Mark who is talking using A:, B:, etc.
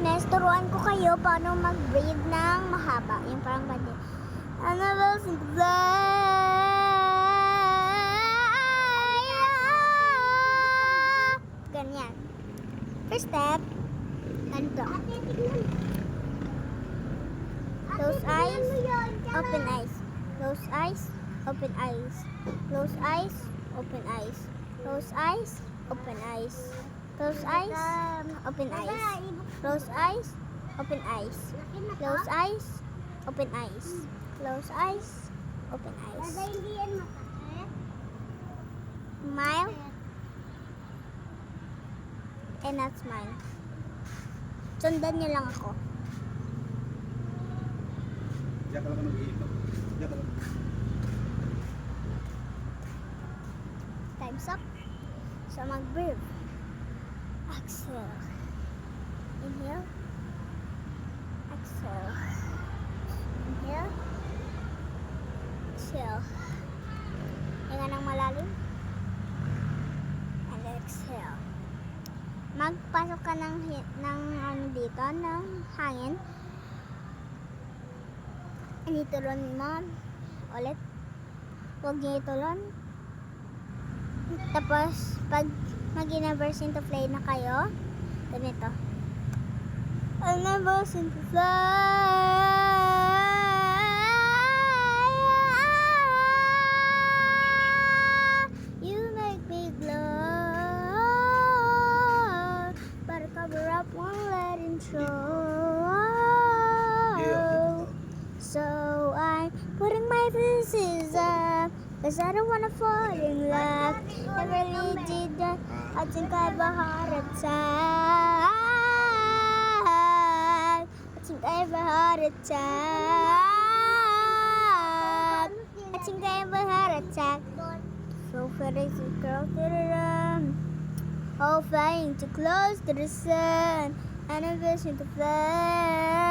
A: Biyernes, turuan ko kayo paano mag-braid ng mahaba. Yung parang ganyan. Ano ba ganyan. First step, ganito. Close eyes, open eyes. Close eyes, open eyes. Close eyes, open eyes. Close eyes, open eyes. Close eyes, open eyes. Close eyes, open eyes. Close eyes, open eyes. Close eyes, open eyes. Smile. And not smile. Sundan niyo lang ako.
B: Diyan ka lang mag-iikot. Diyan ka lang.
A: Time's up. So mag-breathe. Exhale. Inhale. Exhale. Inhale. Exhale. Hinga ng malalim. And exhale. Magpasok ka ng ano dito, ng hangin. Initulon mo ulit. Huwag niyo itulon. Tapos, pag mag-inverse into fly na kayo, ganito. Inverse into fly. You make me glow. But cover up, won't let him show. So I'm putting my pieces up, 'cause I don't wanna fall in love. I really did that. I think I have a heart attack. I think I have a heart attack. I think I have a heart attack. So crazy, girl to the run. All flying too close to the sun. And I'm wishing to fly.